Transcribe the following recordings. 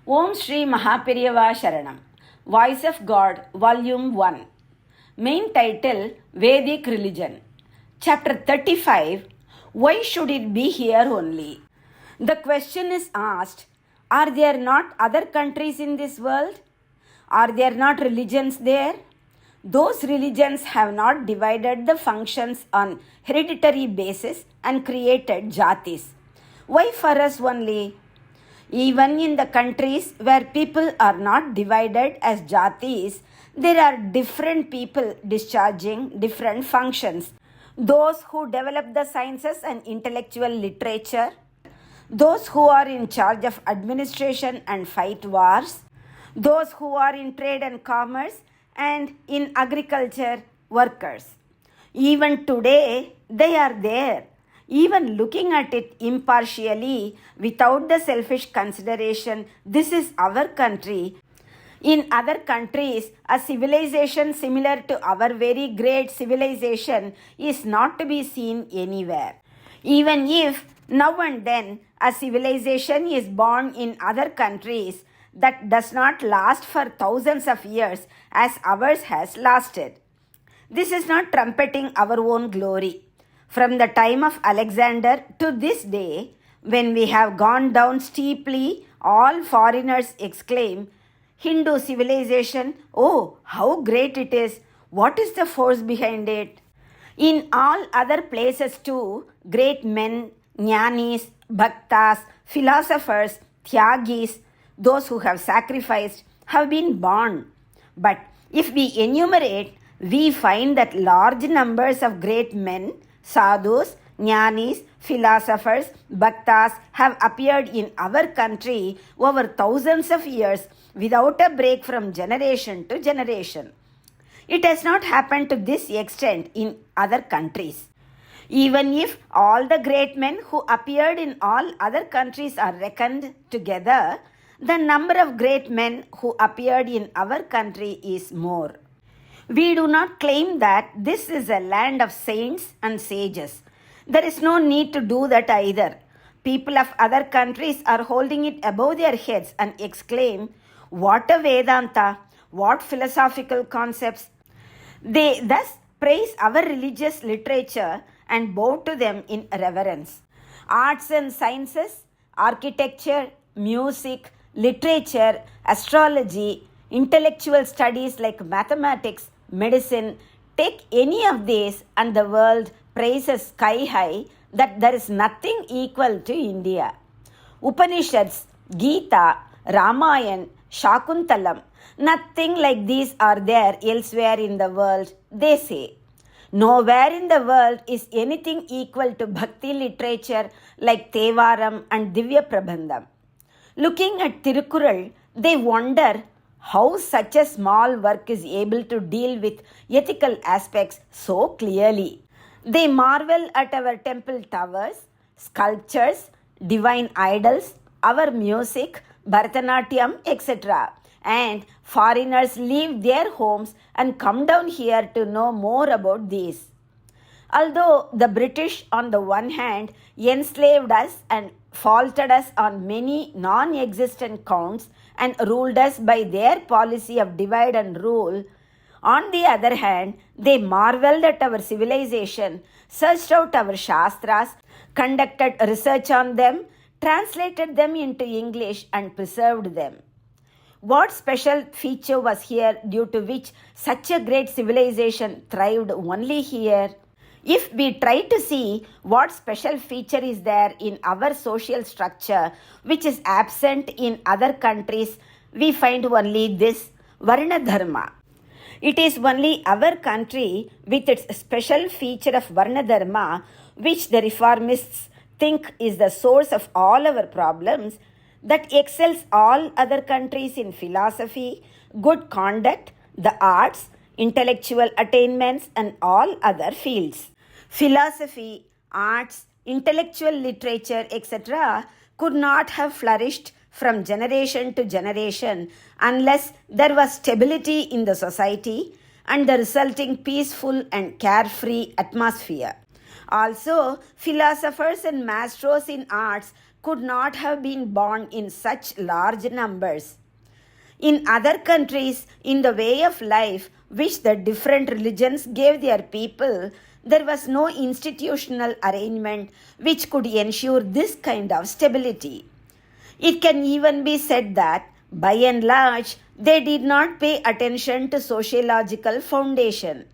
Om Sri Mahaperiyava Sharanam. Voice of God, Volume 1. Main title, Vedic Religion. Chapter 35. Why should it be here only? The question is asked, are there not other countries in this world? Are there not religions there? Those religions have not divided the functions on hereditary basis and created jatis. Why for us only? Even in the countries where people are not divided as jatis, there are different people discharging different functions. Those who develop the sciences and intellectual literature, those who are in charge of administration and fight wars, those who are in trade and commerce, and in agriculture workers. Even today, they are there. Even looking at it impartially, without the selfish consideration, this is our country. In other countries, a civilization similar to our very great civilization is not to be seen anywhere. Even if now and then a civilization is born in other countries, that does not last for thousands of years as ours has lasted. This is not trumpeting our own glory. From the time of Alexander to this day, when we have gone down steeply, all foreigners exclaim, Hindu civilization, oh, how great it is! What is the force behind it? In all other places too, great men, jnanis, bhaktas, philosophers, tyagis, those who have sacrificed, have been born. But if we enumerate, we find that large numbers of great men, sadhus, jnanis, philosophers, bhaktas have appeared in our country over thousands of years without a break from generation to generation. It has not happened to this extent in other countries. Even if all the great men who appeared in all other countries are reckoned together, the number of great men who appeared in our country is more. We do not claim that this is a land of saints and sages. There is no need to do that either. People of other countries are holding it above their heads and exclaim, what a Vedanta, what philosophical concepts. They thus praise our religious literature and bow to them in reverence. Arts and sciences, architecture, music, literature, astrology, intellectual studies like mathematics, medicine, take any of these and the world praises sky high that there is nothing equal to India. Upanishads, Gita, Ramayana, Shakuntalam, nothing like these are there elsewhere in the world, they say. Nowhere in the world is anything equal to bhakti literature like Tevaram and Divya Prabandham. Looking at Tirukural, they wonder how such a small work is able to deal with ethical aspects so clearly. They marvel at our temple towers, sculptures, divine idols, our music, Bharatanatyam, etc. And foreigners leave their homes and come down here to know more about these. Although the British on the one hand enslaved us and faulted us on many non-existent counts and ruled us by their policy of divide and rule, on the other hand, they marveled at our civilization, searched out our shastras, conducted research on them, translated them into English and preserved them. What special feature was here due to which such a great civilization thrived only here? If we try to see what special feature is there in our social structure which is absent in other countries, we find only this Varna Dharma. It is only our country with its special feature of Varna Dharma which the reformists think is the source of all our problems that excels all other countries in philosophy, good conduct, the arts, intellectual attainments and all other fields. Philosophy, arts, intellectual literature, etc. could not have flourished from generation to generation unless there was stability in the society and the resulting peaceful and carefree atmosphere. Also, philosophers and maestros in arts could not have been born in such large numbers. In other countries, in the way of life which the different religions gave their people, there was no institutional arrangement which could ensure this kind of stability. It can even be said that, by and large, they did not pay attention to sociological foundation.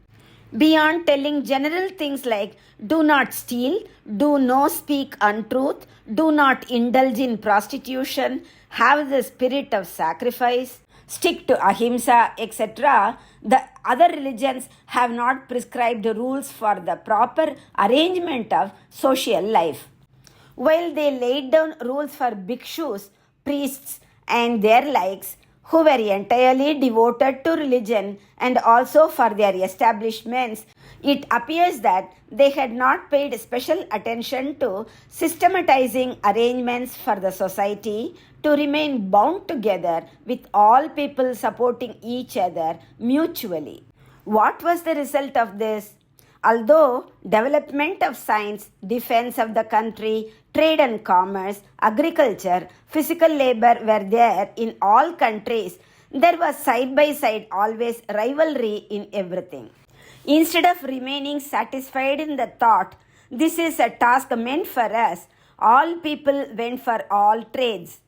Beyond telling general things like do not steal, do not speak untruth, do not indulge in prostitution, have the spirit of sacrifice, stick to ahimsa, etc., the other religions have not prescribed rules for the proper arrangement of social life. While they laid down rules for bhikshus, priests, and their likes, who were entirely devoted to religion and also for their establishments, it appears that they had not paid special attention to systematizing arrangements for the society to remain bound together with all people supporting each other mutually. What was the result of this? Although development of science, defense of the country, trade and commerce, agriculture, physical labor were there in all countries, there was side by side always rivalry in everything. Instead of remaining satisfied in the thought, this is a task meant for us, all people went for all trades.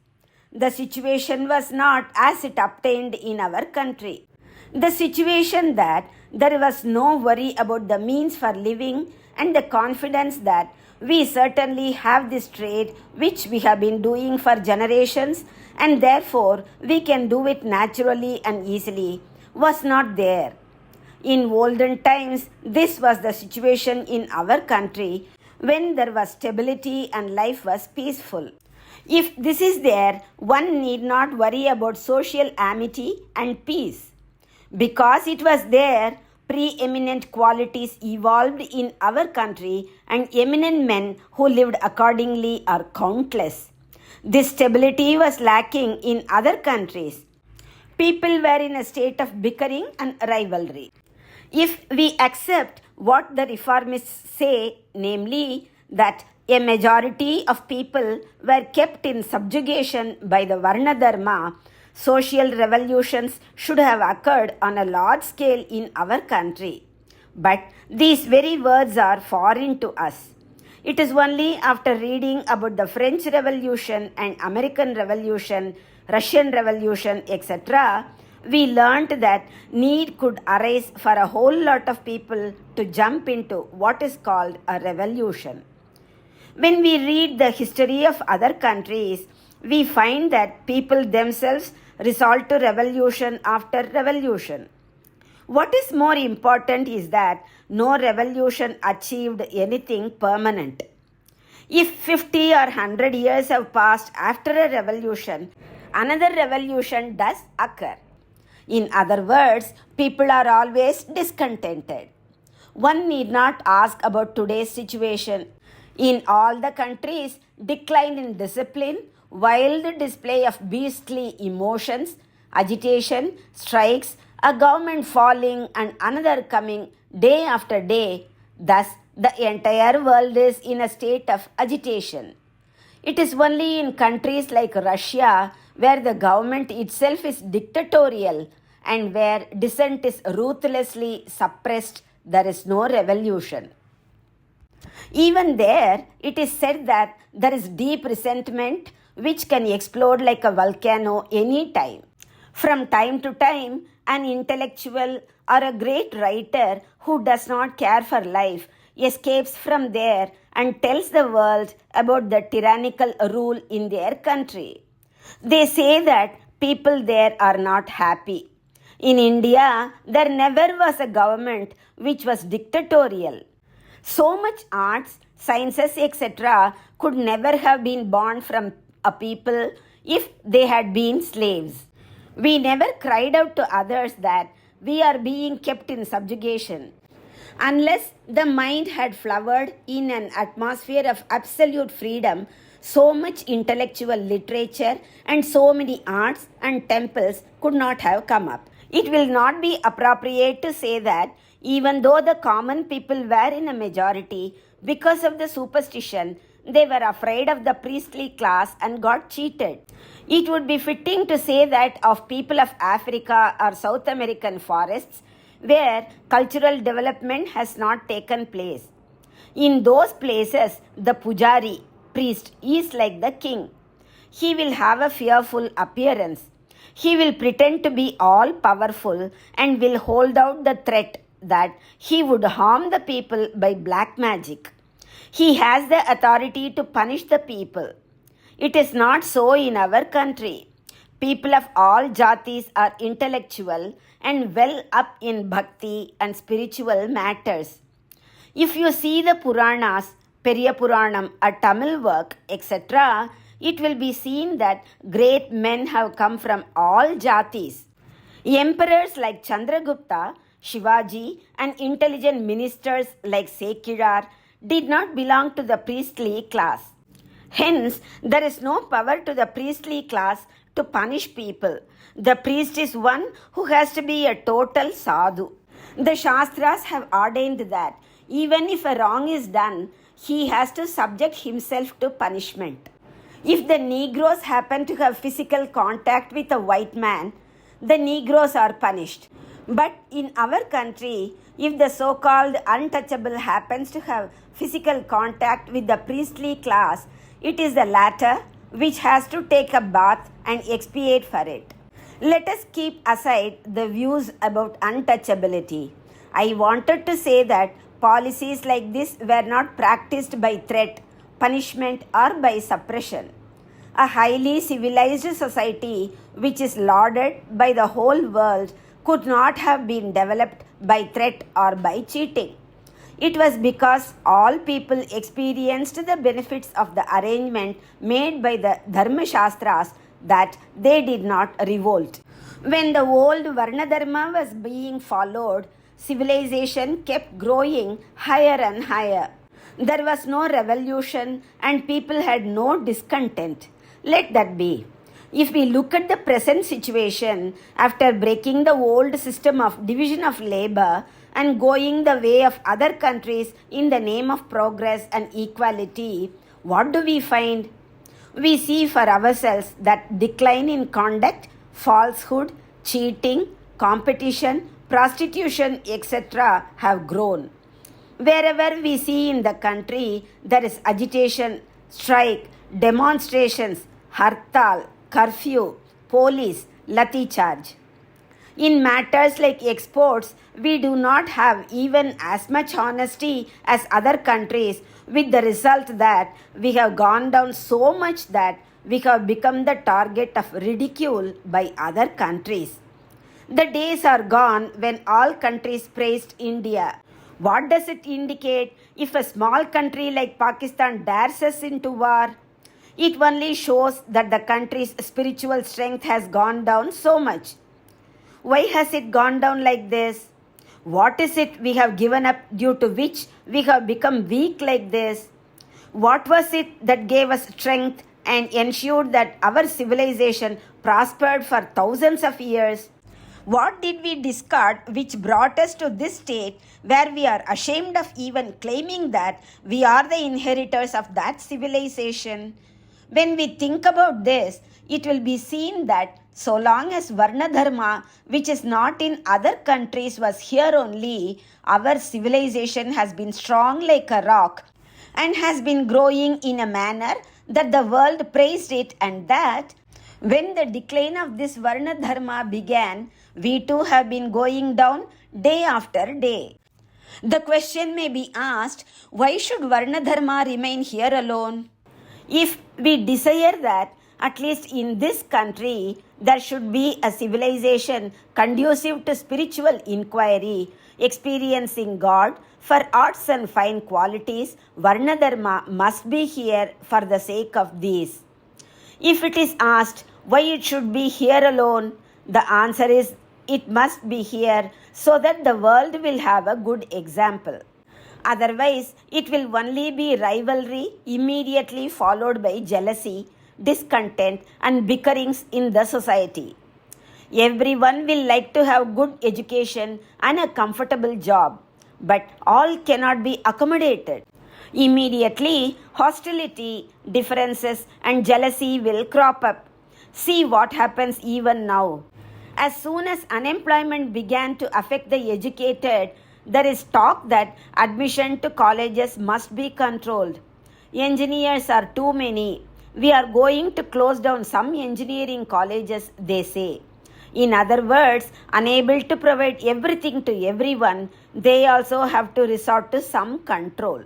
The situation was not as it obtained in our country. The situation that there was no worry about the means for living and the confidence that we certainly have this trade which we have been doing for generations and therefore we can do it naturally and easily was not there. In olden times, this was the situation in our country when there was stability and life was peaceful. If this is there, one need not worry about social amity and peace. Because it was there, preeminent qualities evolved in our country and eminent men who lived accordingly are countless. This stability was lacking in other countries. People were in a state of bickering and rivalry. If we accept what the reformists say, namely that a majority of people were kept in subjugation by the Varna Dharma, social revolutions should have occurred on a large scale in our country. But these very words are foreign to us. It is only after reading about the French Revolution and American Revolution, Russian Revolution, etc., we learnt that need could arise for a whole lot of people to jump into what is called a revolution. When we read the history of other countries, we find that people themselves resort to revolution after revolution. What is more important is that no revolution achieved anything permanent. If 50 or 100 years have passed after a revolution, another revolution does occur. In other words, people are always discontented. One need not ask about today's situation. In all the countries, decline in discipline, wild display of beastly emotions, agitation, strikes, a government falling and another coming day after day. Thus, the entire world is in a state of agitation. It is only in countries like Russia where the government itself is dictatorial and where dissent is ruthlessly suppressed, there is no revolution. Even there, it is said that there is deep resentment which can explode like a volcano any time. From time to time, an intellectual or a great writer who does not care for life escapes from there and tells the world about the tyrannical rule in their country. They say that people there are not happy. In India, there never was a government which was dictatorial. So much arts, sciences, etc. could never have been born from a people if they had been slaves. We never cried out to others that we are being kept in subjugation. Unless the mind had flowered in an atmosphere of absolute freedom, so much intellectual literature and so many arts and temples could not have come up. It will not be appropriate to say that even though the common people were in a majority, because of the superstition, They were afraid of the priestly class and got cheated. It would be fitting to say that of people of Africa or South American forests where cultural development has not taken place. In those places, the pujari, priest, is like the king. He will have a fearful appearance. He will pretend to be all powerful and will hold out the threat that he would harm the people by black magic. He has the authority to punish the people. It is not so in our country. People of all jatis are intellectual and well up in bhakti and spiritual matters. If you see the Puranas, Periya Puranam, a Tamil work, etc., it will be seen that great men have come from all jatis. Emperors like Chandragupta, Shivaji, and intelligent ministers like Sekirar did not belong to the priestly class. Hence, there is no power to the priestly class to punish people. The priest is one who has to be a total sadhu. The Shastras have ordained that even if a wrong is done, he has to subject himself to punishment. If the Negroes happen to have physical contact with a white man, the Negroes are punished. But in our country, if the so-called untouchable happens to have physical contact with the priestly class, it is the latter which has to take a bath and expiate for it. Let us keep aside the views about untouchability. I wanted to say that policies like this were not practiced by threat, punishment, or by suppression. A highly civilized society which is lauded by the whole world could not have been developed by threat or by cheating. It was because all people experienced the benefits of the arrangement made by the Dharma Shastras that they did not revolt. When the old Varna Dharma was being followed, civilization kept growing higher and higher. There was no revolution and people had no discontent. Let that be. If we look at the present situation, after breaking the old system of division of labor and going the way of other countries in the name of progress and equality, what do we find? We see for ourselves that decline in conduct, falsehood, cheating, competition, prostitution, etc. have grown. Wherever we see in the country, there is agitation, strike, demonstrations, hartal, curfew, police, lathi charge. In matters like exports, we do not have even as much honesty as other countries, with the result that we have gone down so much that we have become the target of ridicule by other countries. The days are gone when all countries praised India. What does it indicate if a small country like Pakistan dares us into war? It only shows that the country's spiritual strength has gone down so much. Why has it gone down like this? What is it we have given up due to which we have become weak like this? What was it that gave us strength and ensured that our civilization prospered for thousands of years? What did we discard which brought us to this state where we are ashamed of even claiming that we are the inheritors of that civilization? When we think about this, it will be seen that so long as Varna Dharma, which is not in other countries, was here only, our civilization has been strong like a rock and has been growing in a manner that the world praised it, and that when the decline of this Varna Dharma began, we too have been going down day after day. The question may be asked, why should Varna Dharma remain here alone? If we desire that, at least in this country, there should be a civilization conducive to spiritual inquiry, experiencing God, for arts and fine qualities, Varna Dharma must be here for the sake of these. If it is asked why it should be here alone, the answer is it must be here so that the world will have a good example. Otherwise, it will only be rivalry immediately followed by jealousy, discontent, and bickerings in the society. Everyone will like to have good education and a comfortable job, but all cannot be accommodated. Immediately, hostility, differences, and jealousy will crop up. See what happens even now. As soon as unemployment began to affect the educated, there is talk that admission to colleges must be controlled. Engineers are too many. We are going to close down some engineering colleges, they say. In other words, unable to provide everything to everyone, they also have to resort to some control.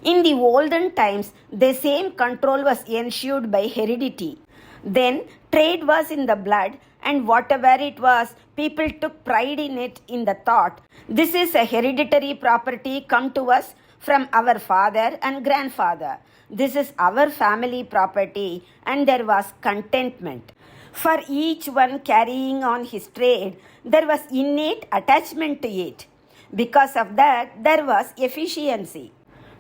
In the olden times, the same control was ensured by heredity. Then, trade was in the blood, and whatever it was, people took pride in it in the thought, this is a hereditary property come to us from our father and grandfather. This is our family property, and there was contentment. For each one carrying on his trade, there was innate attachment to it. Because of that, there was efficiency.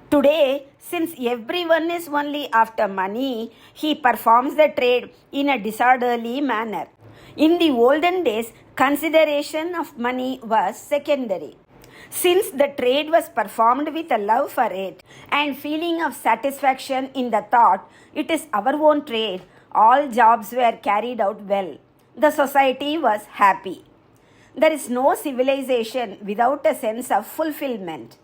Today, since everyone is only after money, he performs the trade in a disorderly manner. In the olden days, consideration of money was secondary. Since the trade was performed with a love for it and feeling of satisfaction in the thought, it is our own trade, all jobs were carried out well. The society was happy. There is no civilization without a sense of fulfillment.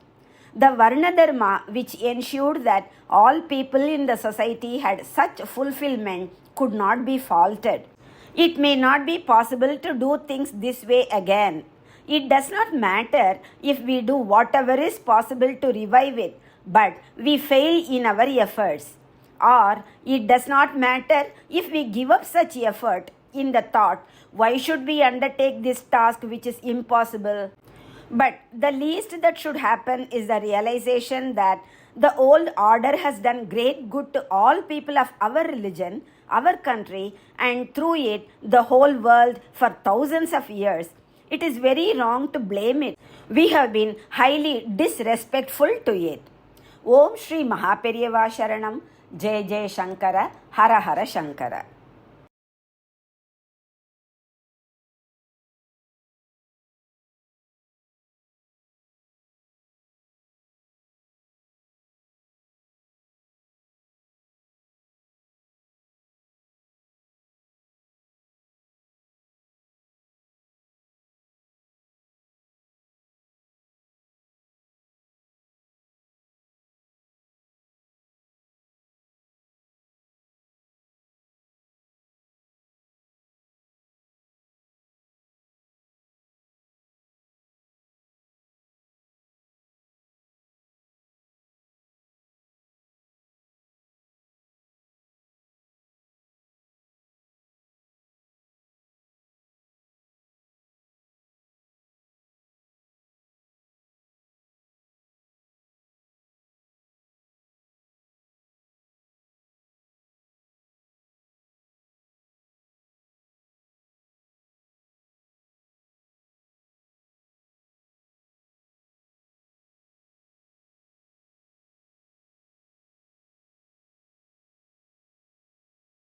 The Varna Dharma, which ensured that all people in the society had such fulfillment, could not be faulted. It may not be possible to do things this way again. It does not matter if we do whatever is possible to revive it, but we fail in our efforts. Or it does not matter if we give up such effort in the thought, why should we undertake this task which is impossible? But the least that should happen is the realization that the old order has done great good to all people of our religion, our country, and through it the whole world for thousands of years. It is very wrong to blame it. We have been highly disrespectful to it. Om Sri Mahaperiyava Sharanam. Jai Jai Shankara. Hara Hara Shankara.